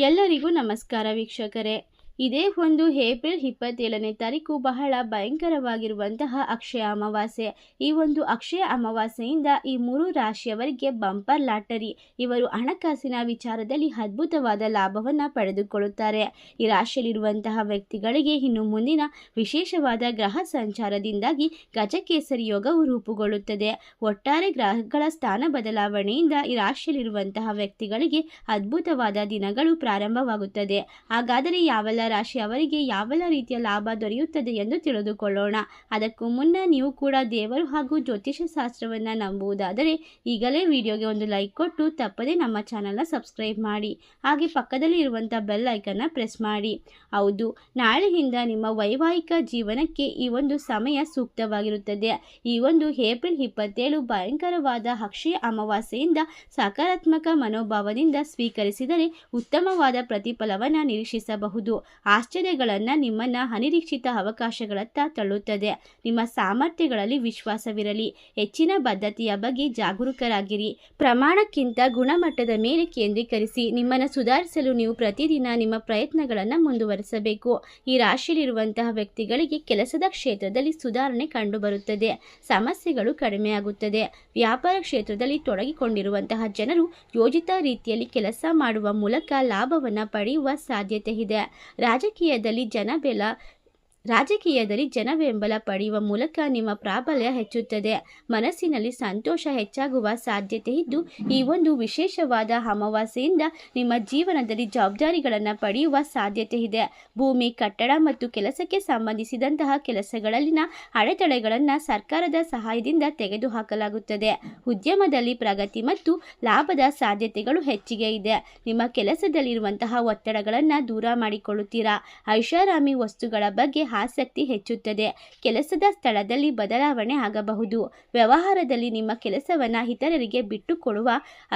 ಎಲ್ಲರಿಗೂ ನಮಸ್ಕಾರ ವೀಕ್ಷಕರೇ. ಇದೇ ಒಂದು ಏಪ್ರಿಲ್ 27ನೇ ತಾರೀಕು ಬಹಳ ಭಯಂಕರವಾಗಿರುವಂತಹ ಅಕ್ಷಯ ಅಮಾವಾಸ್ಯೆ. ಈ ಒಂದು ಅಕ್ಷಯ ಅಮಾವಾಸ್ಯೆಯಿಂದ ಈ 3 ರಾಶಿಯವರಿಗೆ ಬಂಪರ್ ಲಾಟರಿ. ಇವರು ಹಣಕಾಸಿನ ವಿಚಾರದಲ್ಲಿ ಅದ್ಭುತವಾದ ಲಾಭವನ್ನು ಪಡೆದುಕೊಳ್ಳುತ್ತಾರೆ. ಈ ರಾಶಿಯಲ್ಲಿರುವಂತಹ ವ್ಯಕ್ತಿಗಳಿಗೆ ಇನ್ನು ಮುಂದಿನ ವಿಶೇಷವಾದ ಗ್ರಹ ಸಂಚಾರದಿಂದಾಗಿ ಗಜಕೇಸರಿ ಯೋಗವು ರೂಪುಗೊಳ್ಳುತ್ತದೆ. ಒಟ್ಟಾರೆ ಗ್ರಹಗಳ ಸ್ಥಾನ ಬದಲಾವಣೆಯಿಂದ ಈ ರಾಶಿಯಲ್ಲಿರುವಂತಹ ವ್ಯಕ್ತಿಗಳಿಗೆ ಅದ್ಭುತವಾದ ದಿನಗಳು ಪ್ರಾರಂಭವಾಗುತ್ತದೆ. ಹಾಗಾದರೆ ಯಾವೆಲ್ಲ ರಾಶಿ ಅವರಿಗೆ ಯಾವೆಲ್ಲ ರೀತಿಯ ಲಾಭ ದೊರೆಯುತ್ತದೆ ಎಂದು ತಿಳಿದುಕೊಳ್ಳೋಣ. ಅದಕ್ಕೂ ಮುನ್ನ ನೀವು ಕೂಡ ದೇವರು ಹಾಗೂ ಜ್ಯೋತಿಷ ಶಾಸ್ತ್ರವನ್ನು ನಂಬುವುದಾದರೆ ಈಗಲೇ ವಿಡಿಯೋಗೆ ಒಂದು ಲೈಕ್ ಕೊಟ್ಟು ತಪ್ಪದೆ ನಮ್ಮ ಚಾನಲ್ನ ಸಬ್ಸ್ಕ್ರೈಬ್ ಮಾಡಿ. ಹಾಗೆ ಪಕ್ಕದಲ್ಲಿ ಇರುವಂಥ ಬೆಲ್ ಐಕನ್ನ ಪ್ರೆಸ್ ಮಾಡಿ. ಹೌದು, ನಾಳೆಯಿಂದ ನಿಮ್ಮ ವೈವಾಹಿಕ ಜೀವನಕ್ಕೆ ಈ ಒಂದು ಸಮಯ ಸೂಕ್ತವಾಗಿರುತ್ತದೆ. ಈ ಒಂದು ಏಪ್ರಿಲ್ 27 ಭಯಂಕರವಾದ ಅಕ್ಷಯ ಅಮಾವಾಸ್ಯೆಯಿಂದ ಸಕಾರಾತ್ಮಕ ಮನೋಭಾವದಿಂದ ಸ್ವೀಕರಿಸಿದರೆ ಉತ್ತಮವಾದ ಪ್ರತಿಫಲವನ್ನು ನಿರೀಕ್ಷಿಸಬಹುದು. ಆಶ್ಚರ್ಯಗಳನ್ನು ನಿಮ್ಮನ್ನು ಅನಿರೀಕ್ಷಿತ ಅವಕಾಶಗಳತ್ತ ತಳ್ಳುತ್ತದೆ. ನಿಮ್ಮ ಸಾಮರ್ಥ್ಯಗಳಲ್ಲಿ ವಿಶ್ವಾಸವಿರಲಿ. ಹೆಚ್ಚಿನ ಬದ್ಧತೆಯ ಬಗ್ಗೆ ಜಾಗರೂಕರಾಗಿರಿ. ಪ್ರಮಾಣಕ್ಕಿಂತ ಗುಣಮಟ್ಟದ ಮೇಲೆ ಕೇಂದ್ರೀಕರಿಸಿ. ನಿಮ್ಮನ್ನು ಸುಧಾರಿಸಲು ನೀವು ಪ್ರತಿದಿನ ನಿಮ್ಮ ಪ್ರಯತ್ನಗಳನ್ನು ಮುಂದುವರಿಸಬೇಕು. ಈ ರಾಶಿಯಲ್ಲಿರುವಂತಹ ವ್ಯಕ್ತಿಗಳಿಗೆ ಕೆಲಸದ ಕ್ಷೇತ್ರದಲ್ಲಿ ಸುಧಾರಣೆ ಕಂಡುಬರುತ್ತದೆ. ಸಮಸ್ಯೆಗಳು ಕಡಿಮೆಯಾಗುತ್ತದೆ. ವ್ಯಾಪಾರ ಕ್ಷೇತ್ರದಲ್ಲಿ ತೊಡಗಿಕೊಂಡಿರುವಂತಹ ಜನರು ಯೋಜಿತ ರೀತಿಯಲ್ಲಿ ಕೆಲಸ ಮಾಡುವ ಮೂಲಕ ಲಾಭವನ್ನು ಪಡೆಯುವ ಸಾಧ್ಯತೆ ಇದೆ. ರಾಜಕೀಯದಲ್ಲಿ ಜನಬೆಂಬಲ ಪಡೆಯುವ ಮೂಲಕ ನಿಮ್ಮ ಪ್ರಾಬಲ್ಯ ಹೆಚ್ಚುತ್ತದೆ. ಮನಸ್ಸಿನಲ್ಲಿ ಸಂತೋಷ ಹೆಚ್ಚಾಗುವ ಸಾಧ್ಯತೆ ಇದ್ದು, ಈ ಒಂದು ವಿಶೇಷವಾದ ಅಮಾವಾಸ್ಯೆಯಿಂದ ನಿಮ್ಮ ಜೀವನದಲ್ಲಿ ಜವಾಬ್ದಾರಿಗಳನ್ನು ಪಡೆಯುವ ಸಾಧ್ಯತೆ ಇದೆ. ಭೂಮಿ, ಕಟ್ಟಡ ಮತ್ತು ಕೆಲಸಕ್ಕೆ ಸಂಬಂಧಿಸಿದಂತಹ ಕೆಲಸಗಳಲ್ಲಿನ ಅಡೆತಡೆಗಳನ್ನು ಸರ್ಕಾರದ ಸಹಾಯದಿಂದ ತೆಗೆದುಹಾಕಲಾಗುತ್ತದೆ. ಉದ್ಯಮದಲ್ಲಿ ಪ್ರಗತಿ ಮತ್ತು ಲಾಭದ ಸಾಧ್ಯತೆಗಳು ಹೆಚ್ಚಿಗೆ ಇದೆ. ನಿಮ್ಮ ಕೆಲಸದಲ್ಲಿರುವಂತಹ ಒತ್ತಡಗಳನ್ನು ದೂರ ಮಾಡಿಕೊಳ್ಳುತ್ತೀರಾ. ಐಷಾರಾಮಿ ವಸ್ತುಗಳ ಬಗ್ಗೆ ಆಸಕ್ತಿ ಹೆಚ್ಚುತ್ತದೆ. ಕೆಲಸದ ಸ್ಥಳದಲ್ಲಿ ಬದಲಾವಣೆ ಆಗಬಹುದು. ವ್ಯವಹಾರದಲ್ಲಿ ನಿಮ್ಮ ಕೆಲಸವನ್ನು ಇತರರಿಗೆ ಬಿಟ್ಟು ಕೊಡುವ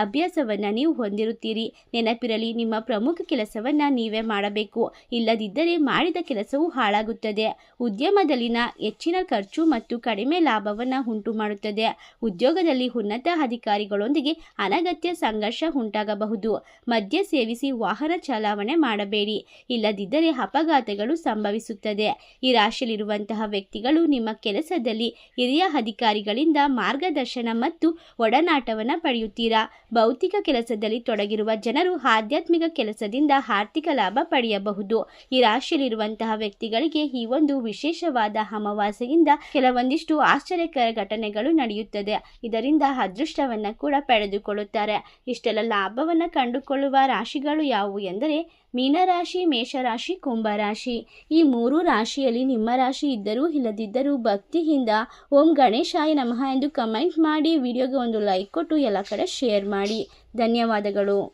ಅಭ್ಯಾಸವನ್ನು ನೀವು ಹೊಂದಿರುತ್ತೀರಿ. ನೆನಪಿರಲಿ, ನಿಮ್ಮ ಪ್ರಮುಖ ಕೆಲಸವನ್ನು ನೀವೇ ಮಾಡಬೇಕು. ಇಲ್ಲದಿದ್ದರೆ ಮಾಡಿದ ಕೆಲಸವು ಹಾಳಾಗುತ್ತದೆ. ಉದ್ಯಮದಲ್ಲಿನ ಹೆಚ್ಚಿನ ಖರ್ಚು ಮತ್ತು ಕಡಿಮೆ ಲಾಭವನ್ನು ಉಂಟು ಮಾಡುತ್ತದೆ. ಉದ್ಯೋಗದಲ್ಲಿ ಉನ್ನತ ಅಧಿಕಾರಿಗಳೊಂದಿಗೆ ಅನಗತ್ಯ ಸಂಘರ್ಷ ಉಂಟಾಗಬಹುದು. ಮದ್ಯ ಸೇವಿಸಿ ವಾಹನ ಚಾಲನೆ ಮಾಡಬೇಡಿ. ಇಲ್ಲದಿದ್ದರೆ ಅಪಘಾತಗಳು ಸಂಭವಿಸುತ್ತದೆ. ಈ ರಾಶಿಯಲ್ಲಿರುವಂತಹ ವ್ಯಕ್ತಿಗಳು ನಿಮ್ಮ ಕೆಲಸದಲ್ಲಿ ಹಿರಿಯ ಅಧಿಕಾರಿಗಳಿಂದ ಮಾರ್ಗದರ್ಶನ ಮತ್ತು ಒಡನಾಟವನ್ನು ಪಡೆಯುತ್ತೀರಾ. ಭೌತಿಕ ಕೆಲಸದಲ್ಲಿ ತೊಡಗಿರುವ ಜನರು ಆಧ್ಯಾತ್ಮಿಕ ಕೆಲಸದಿಂದ ಆರ್ಥಿಕ ಲಾಭ ಪಡೆಯಬಹುದು. ಈ ರಾಶಿಯಲ್ಲಿರುವಂತಹ ವ್ಯಕ್ತಿಗಳಿಗೆ ಈ ಒಂದು ವಿಶೇಷವಾದ ಅಮಾವಾಸ್ಯೆಯಿಂದ ಕೆಲವೊಂದಿಷ್ಟು ಆಶ್ಚರ್ಯಕರ ಘಟನೆಗಳು ನಡೆಯುತ್ತದೆ. ಇದರಿಂದ ಅದೃಷ್ಟವನ್ನು ಕೂಡ ಪಡೆದುಕೊಳ್ಳುತ್ತಾರೆ. ಇಷ್ಟೆಲ್ಲ ಲಾಭವನ್ನು ಕಂಡುಕೊಳ್ಳುವ ರಾಶಿಗಳು ಯಾವುವು ಎಂದರೆ ಮೀನರಾಶಿ, ಮೇಷರಾಶಿ, ಕುಂಭರಾಶಿ. ಈ 3 ರಾಶಿಯಲ್ಲಿ ನಿಮ್ಮ ರಾಶಿ ಇದ್ದರೂ ಇಲ್ಲದಿದ್ದರೂ ಭಕ್ತಿಯಿಂದ ಓಂ ಗಣೇಶಾಯ ನಮಃ ಎಂದು ಕಮೆಂಟ್ ಮಾಡಿ. ವಿಡಿಯೋಗೆ ಒಂದು ಲೈಕ್ ಕೊಟ್ಟು ಎಲ್ಲ ಕಡೆ ಶೇರ್ ಮಾಡಿ. ಧನ್ಯವಾದಗಳು.